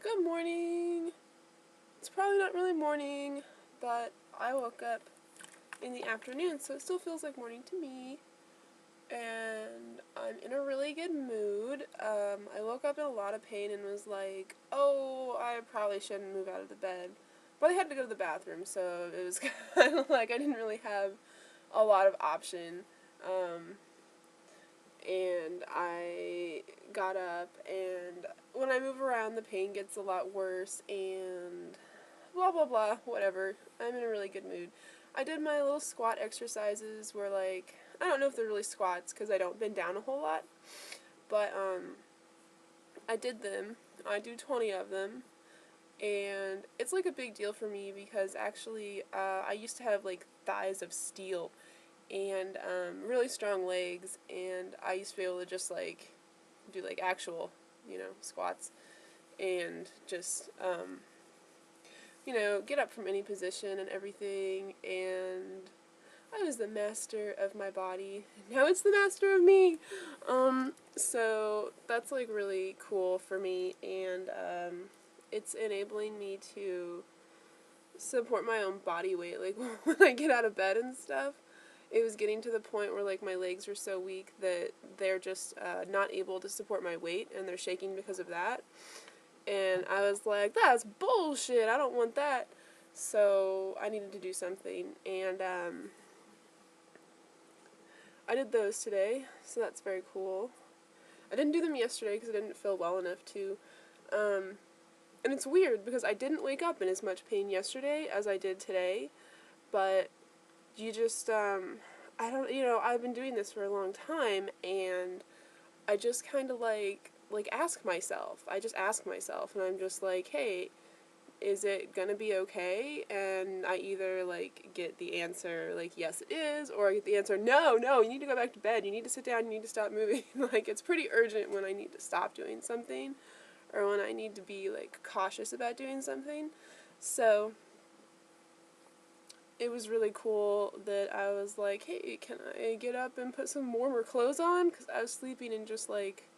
Good morning. It's probably not really morning, but I woke up in the afternoon, so it still feels like morning to me. And I'm in a really good mood. I woke up in a lot of pain and was like, oh, I probably shouldn't move out of the bed. But I had to go to the bathroom, so it was kind of like I didn't really have a lot of option. And I got up, and when I move around, the pain gets a lot worse, and blah blah blah, whatever. I'm in a really good mood. I did my little squat exercises where, like, I don't know if they're really squats because I don't bend down a whole lot, but I did them. I do 20 of them, and it's like a big deal for me because actually I used to have like thighs of steel and really strong legs, and I used to be able to just like do like actual, squats and just get up from any position and everything, and I was the master of my body. Now it's the master of me. So that's like really cool for me, and it's enabling me to support my own body weight. Like when I get out of bed and stuff, it was getting to the point where like my legs were so weak that they're just not able to support my weight, and they're shaking because of that. And I was like, that's bullshit. I don't want that. So I needed to do something, and I did those today, so that's very cool. I didn't do them yesterday because I didn't feel well enough to. And it's weird because I didn't wake up in as much pain yesterday as I did today, but you just, I've been doing this for a long time, and I just kind of like ask myself. I just ask myself, and I'm just like, hey, is it gonna be okay? And I either like get the answer like yes it is, or I get the answer no, you need to go back to bed, you need to sit down, you need to stop moving. Like, it's pretty urgent when I need to stop doing something, or when I need to be like cautious about doing something. So it was really cool that I was like, hey, can I get up and put some warmer clothes on? Because I was sleeping in just like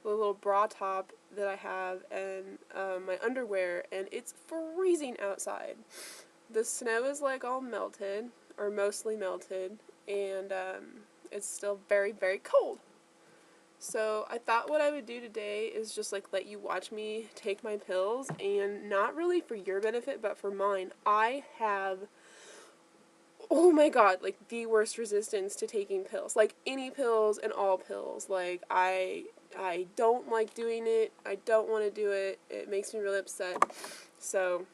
the little bra top that I have and my underwear, and it's freezing outside. The snow is like all melted, or mostly melted, and it's still very, very cold. So I thought what I would do today is just like let you watch me take my pills, and not really for your benefit, but for mine. I have, oh my god, like the worst resistance to taking pills. Like any pills and all pills. Like I don't like doing it. I don't want to do it. It makes me really upset. So,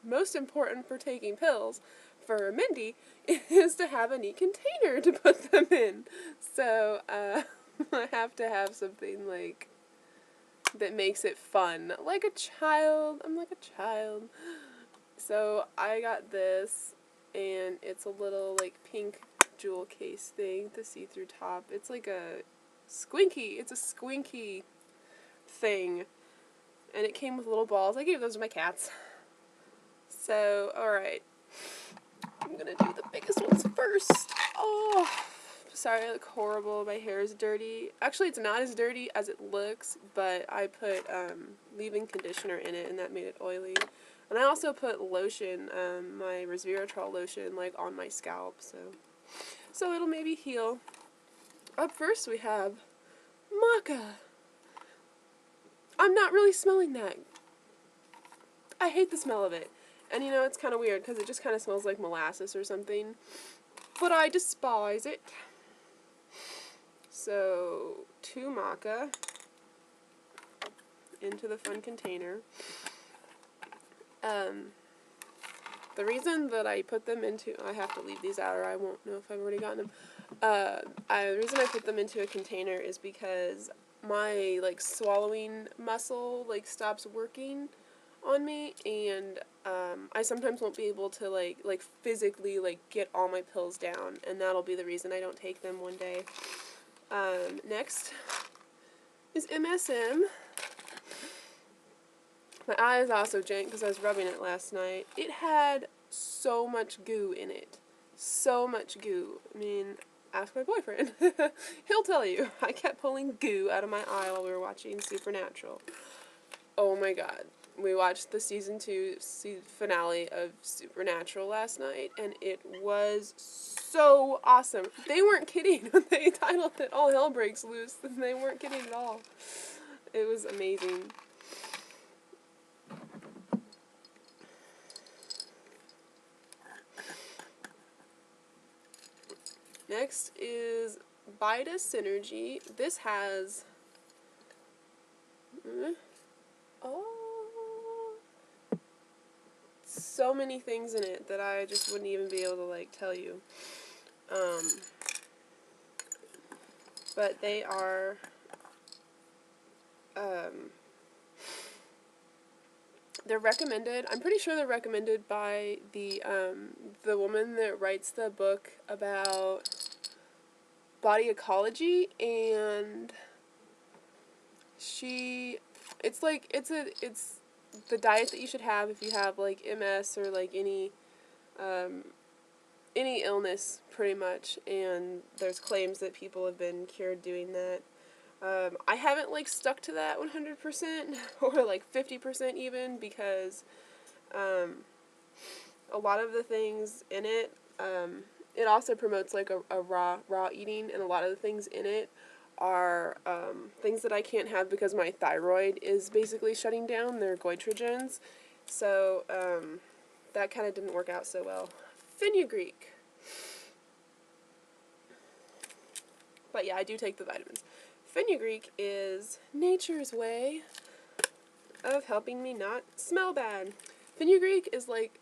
most important for taking pills for Mindy is to have a neat container to put them in. So, I have to have something like that makes it fun. Like a child. I'm like a child. So I got this, and it's a little like pink jewel case thing with the see-through top. It's like a squinky. It's a squinky thing, and it came with little balls. I gave those to my cats. So, alright. I'm gonna do the biggest ones first. Oh, sorry, I look horrible. My hair is dirty. Actually, it's not as dirty as it looks, but I put leave-in conditioner in it, and that made it oily. And I also put lotion, my resveratrol lotion, like on my scalp, so it'll maybe heal. Up first we have maca. I'm not really smelling that. I hate the smell of it. And it's kind of weird because it just kind of smells like molasses or something. But I despise it. So, 2 maca into the fun container. The reason that I put them into, I have to leave these out or I won't know if I've already gotten them. The reason I put them into a container is because my, like, swallowing muscle, like, stops working on me, and, I sometimes won't be able to, like, physically, like, get all my pills down, and that'll be the reason I don't take them one day. Next is MSM. My eye is also jank because I was rubbing it last night. It had so much goo in it. So much goo. I mean, ask my boyfriend. He'll tell you. I kept pulling goo out of my eye while we were watching Supernatural. Oh my god. We watched the season 2 finale of Supernatural last night, and it was so awesome. They weren't kidding when they titled it All Hell Breaks Loose. They weren't kidding at all. It was amazing. Next is Bida Synergy. This has so many things in it that I just wouldn't even be able to like tell you. But they are they're recommended. I'm pretty sure they're recommended by the woman that writes the book about body ecology, and it's the diet that you should have if you have like MS or like any illness pretty much, and there's claims that people have been cured doing that. I haven't like stuck to that 100% or like 50% even, because a lot of the things in it, it also promotes like a raw eating, and a lot of the things in it are things that I can't have because my thyroid is basically shutting down. They're goitrogens, so that kind of didn't work out so well. Fenugreek. But yeah, I do take the vitamins. Fenugreek is nature's way of helping me not smell bad. Fenugreek is like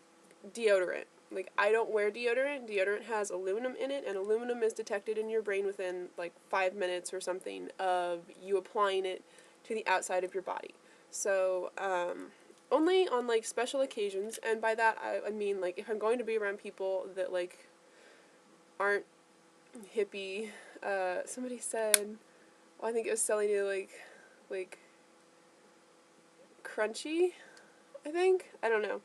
deodorant. Like, I don't wear deodorant. Deodorant has aluminum in it, and aluminum is detected in your brain within like 5 minutes or something of you applying it to the outside of your body. So, only on like special occasions, and by that I mean like if I'm going to be around people that like aren't hippie. Somebody said, well, I think it was selling you like crunchy, I think. I don't know.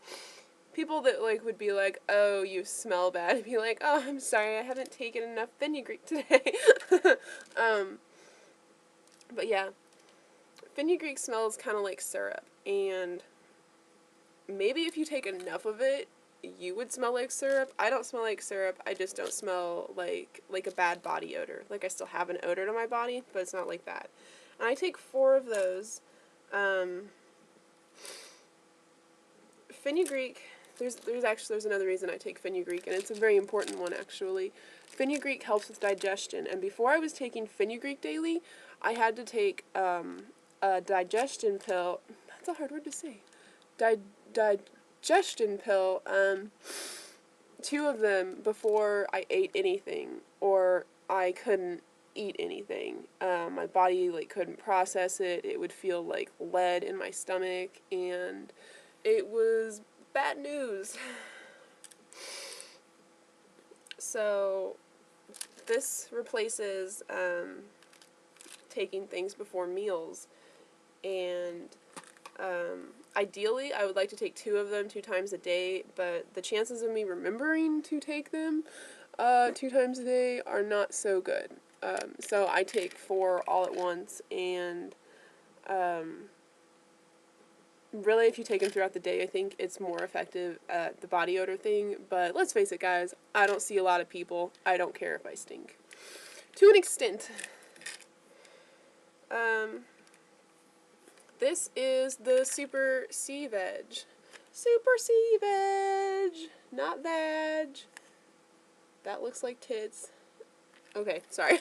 People that like would be like, oh, you smell bad. I'd be like, oh, I'm sorry, I haven't taken enough fenugreek today. But yeah, fenugreek smells kind of like syrup, and maybe if you take enough of it, you would smell like syrup. I don't smell like syrup. I just don't smell like a bad body odor. Like, I still have an odor to my body, but it's not like that. And I take 4 of those. Fenugreek, there's another reason I take fenugreek, and it's a very important one actually. Fenugreek helps with digestion, and before I was taking fenugreek daily, I had to take a digestion pill. That's a hard word to say. Digestion pill, 2 of them before I ate anything, or I couldn't eat anything. My body like couldn't process it. It would feel like lead in my stomach, and it was bad news. So this replaces taking things before meals, and ideally I would like to take 2 of them 2 times a day, but the chances of me remembering to take them 2 times a day are not so good. So I take 4 all at once, and really, if you take them throughout the day, I think it's more effective at the body odor thing. But let's face it, guys, I don't see a lot of people. I don't care if I stink. To an extent. This is the Super Sea Veg. Super Sea Veg! Not veg. That looks like tits. Okay, sorry.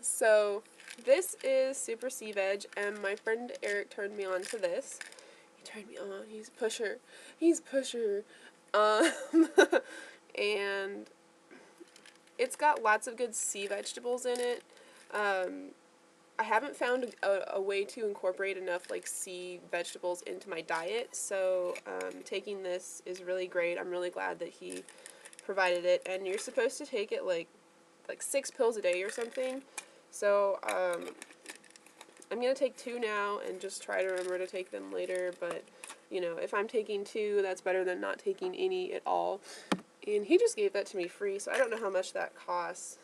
So this is Super Sea Veg, and my friend Eric turned me on to this. He turned me on. He's a pusher. He's a pusher. And it's got lots of good sea vegetables in it. I haven't found a way to incorporate enough like sea vegetables into my diet, so taking this is really great. I'm really glad that he provided it, and you're supposed to take it like 6 pills a day or something. So I'm gonna take 2 now and just try to remember to take them later, but you know, if I'm taking 2, that's better than not taking any at all. And he just gave that to me free, so I don't know how much that costs.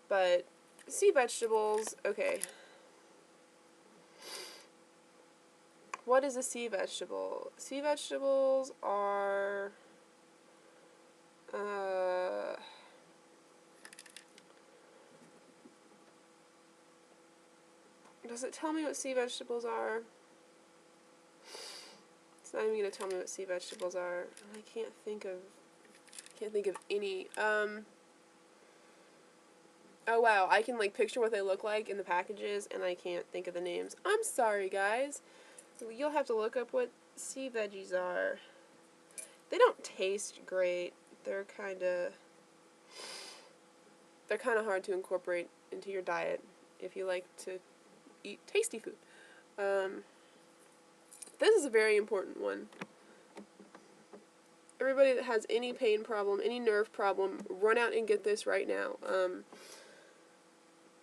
But sea vegetables, okay. What is a sea vegetable? Sea vegetables are, does it tell me what sea vegetables are? It's not even going to tell me what sea vegetables are. I can't think of any. Oh wow, I can like picture what they look like in the packages, and I can't think of the names. I'm sorry, guys. You'll have to look up what sea veggies are. They don't taste great. They're kind of hard to incorporate into your diet if you like to eat tasty food. This is a very important one. Everybody that has any pain problem, any nerve problem, run out and get this right now.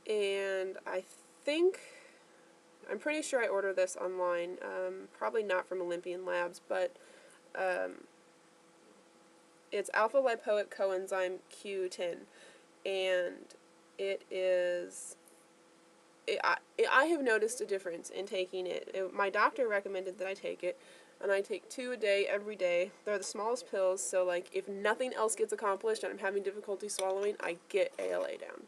And I'm pretty sure I ordered this online, probably not from Olympian Labs, but it's alpha lipoic coenzyme Q10, and it is, I have noticed a difference in taking it. My doctor recommended that I take it, and I take 2 a day every day. They're the smallest pills, so like if nothing else gets accomplished and I'm having difficulty swallowing, I get ALA down.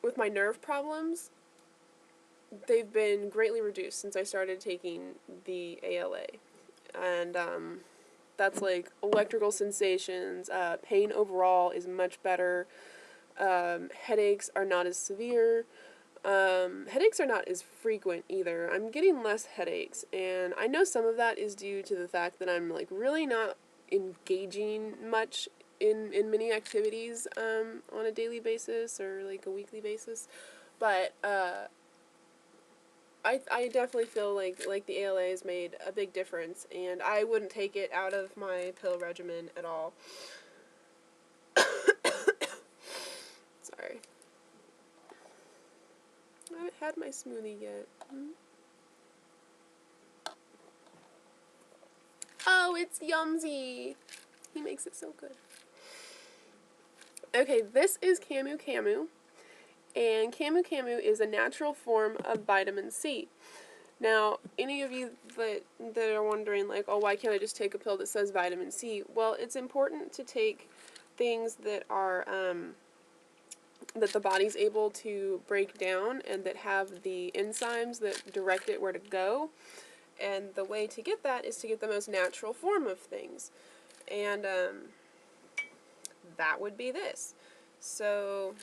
With my nerve problems, they've been greatly reduced since I started taking the ALA. And that's like electrical sensations, pain overall is much better, headaches are not as severe, headaches are not as frequent either. I'm getting less headaches, and I know some of that is due to the fact that I'm like really not engaging much in many activities on a daily basis or like a weekly basis, but I definitely feel like the ALA has made a big difference, and I wouldn't take it out of my pill regimen at all. Sorry. I haven't had my smoothie yet. Oh, it's Yumsy! He makes it so good. Okay, this is Camu Camu, and Camu Camu is a natural form of vitamin C. Now, any of you that are wondering, like, oh, why can't I just take a pill that says vitamin C? Well, it's important to take things that are, that the body's able to break down and that have the enzymes that direct it where to go. And the way to get that is to get the most natural form of things. And, that would be this. So,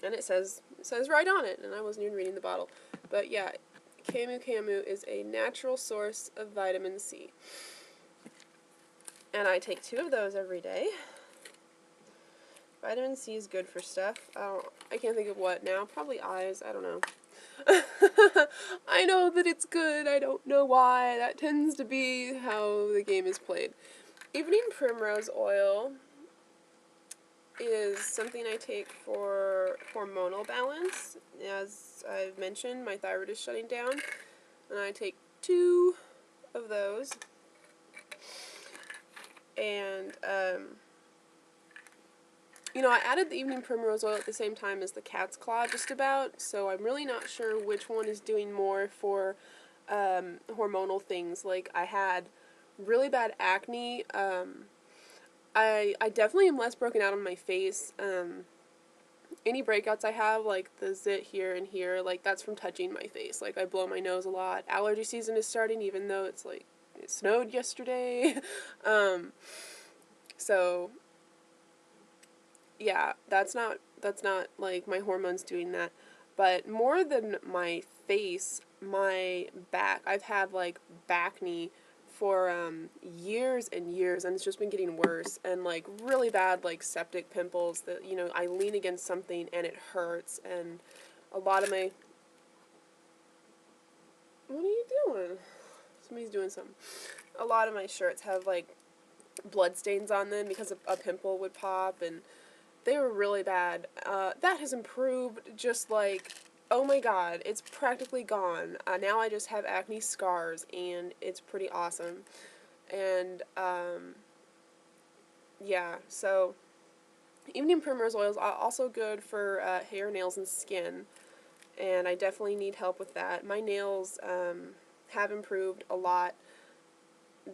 and it says right on it, and I wasn't even reading the bottle. But yeah, Camu Camu is a natural source of vitamin C. And I take 2 of those every day. Vitamin C is good for stuff. I can't think of what now. Probably eyes. I don't know. I know that it's good. I don't know why. That tends to be how the game is played. Evening primrose oil is something I take for hormonal balance. As I've mentioned, my thyroid is shutting down, and I take 2 of those. And, you know, I added the evening primrose oil at the same time as the cat's claw just about, so I'm really not sure which one is doing more for hormonal things. Like, I had really bad acne. I definitely am less broken out on my face. Any breakouts I have, like the zit here and here, like that's from touching my face. Like I blow my nose a lot. Allergy season is starting, even though it's like it snowed yesterday. So yeah, that's not like my hormones doing that. But more than my face, my back. I've had like back knee for years and years, and it's just been getting worse, and like really bad like septic pimples that, you know, I lean against something and it hurts, and a lot of my, what are you doing? Somebody's doing something. A lot of my shirts have like blood stains on them because a pimple would pop, and they were really bad. That has improved just like oh my god, it's practically gone. Now I just have acne scars, and it's pretty awesome. And, yeah, so evening primrose oils are also good for hair, nails, and skin, and I definitely need help with that. My nails have improved a lot.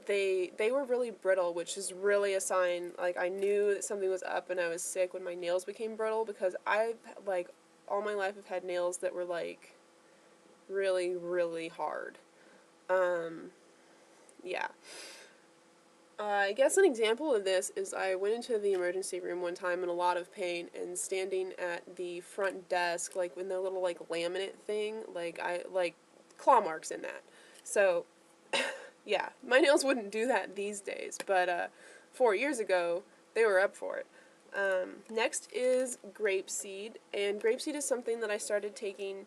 They were really brittle, which is really a sign. Like, I knew that something was up and I was sick when my nails became brittle, because I've, like, all my life I've had nails that were, like, really, really hard. Yeah. I guess an example of this is I went into the emergency room one time in a lot of pain, and standing at the front desk, like, in the little, like, laminate thing, like, claw marks in that. So, yeah, my nails wouldn't do that these days, but 4 years ago, they were up for it. Next is grapeseed, and grapeseed is something that I started taking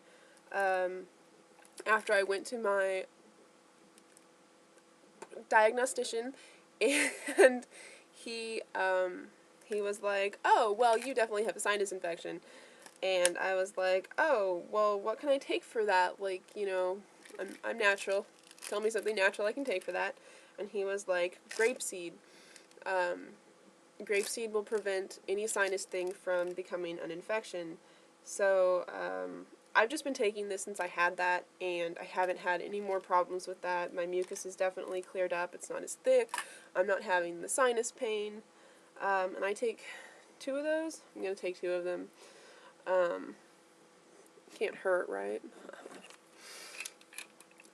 after I went to my diagnostician, and he was like, oh, well, you definitely have a sinus infection. And I was like, oh, well, what can I take for that? Like, you know, I'm natural. Tell me something natural I can take for that. And he was like, grapeseed. Grapeseed will prevent any sinus thing from becoming an infection. So, I've just been taking this since I had that, and I haven't had any more problems with that. My mucus is definitely cleared up. It's not as thick. I'm not having the sinus pain. And I take 2 of those. I'm going to take 2 of them. Can't hurt, right?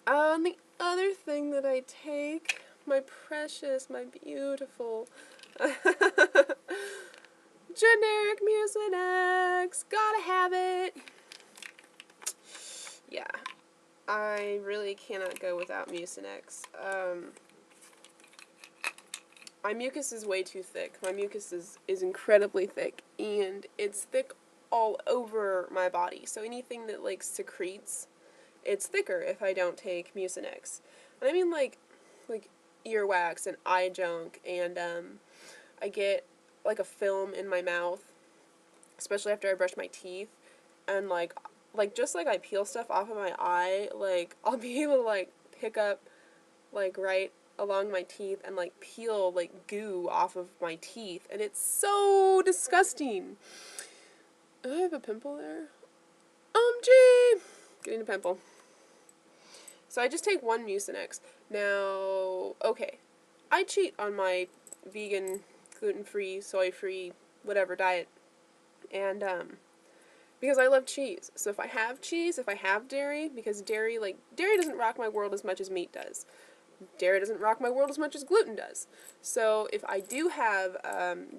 The other thing that I take, my precious, my beautiful, generic Mucinex. Gotta have it. Yeah. I really cannot go without Mucinex. My mucus is way too thick. My mucus is incredibly thick, and it's thick all over my body. So anything that, like, secretes, it's thicker if I don't take Mucinex. And I mean, like earwax and eye junk, and I get, like, a film in my mouth, especially after I brush my teeth, and, like, just like I peel stuff off of my eye, like, I'll be able to, like, pick up, like, right along my teeth and, like, peel, like, goo off of my teeth, and it's so disgusting. I have a pimple there. Gee! Getting a pimple. So I just take 1 Mucinex. Now, okay, I cheat on my vegan, gluten-free, soy-free, whatever diet, and, because I love cheese. So if I have cheese, if I have dairy, because dairy doesn't rock my world as much as meat does. Dairy doesn't rock my world as much as gluten does. So if I do have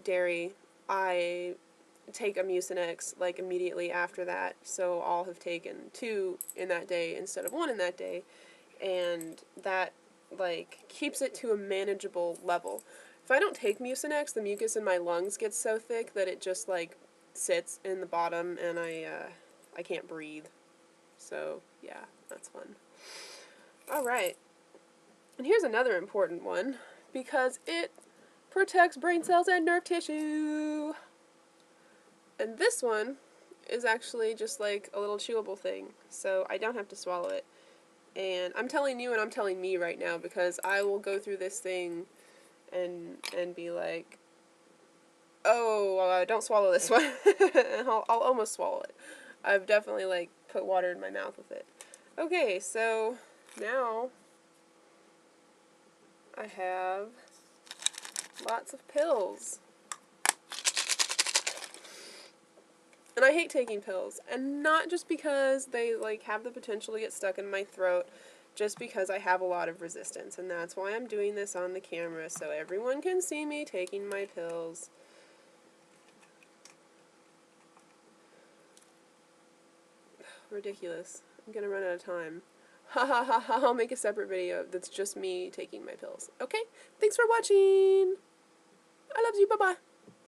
dairy, I take a Mucinex, like, immediately after that. So I'll have taken 2 in that day instead of 1 in that day. And that, like, keeps it to a manageable level. If I don't take Mucinex, the mucus in my lungs gets so thick that it just, like, sits in the bottom, and I can't breathe. So, yeah, that's fun. Alright. And here's another important one, because it protects brain cells and nerve tissue. And this one is actually just, like, a little chewable thing, so I don't have to swallow it. And I'm telling you and I'm telling me right now, because I will go through this thing and be like, oh, don't swallow this one. And I'll almost swallow it. I've definitely, like, put water in my mouth with it. Okay, so now I have lots of pills. And I hate taking pills, and not just because they, like, have the potential to get stuck in my throat, just because I have a lot of resistance, and that's why I'm doing this on the camera, so everyone can see me taking my pills. Ridiculous. I'm gonna run out of time. Ha ha ha ha, I'll make a separate video that's just me taking my pills. Okay? Thanks for watching! I love you, bye-bye!